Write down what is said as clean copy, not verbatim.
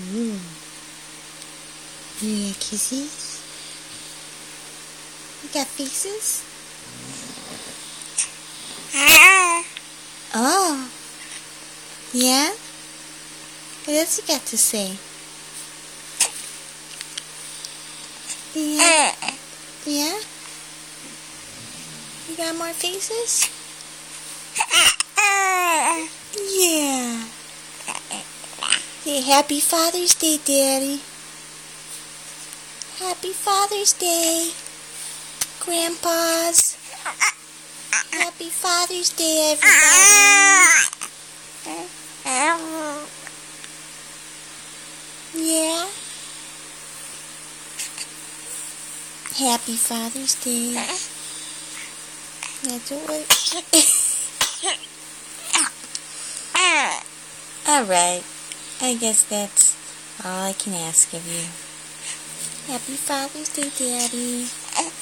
Ooh. You got kisses? You got faces? Oh. Yeah? What else you got to say? Yeah? Yeah? You got more faces? Yeah. Say Happy Father's Day, Daddy. Happy Father's Day, Grandpas. Happy Father's Day, everybody. Yeah? Happy Father's Day. That's what. Alright. I guess that's all I can ask of you. Happy Father's Day, Daddy.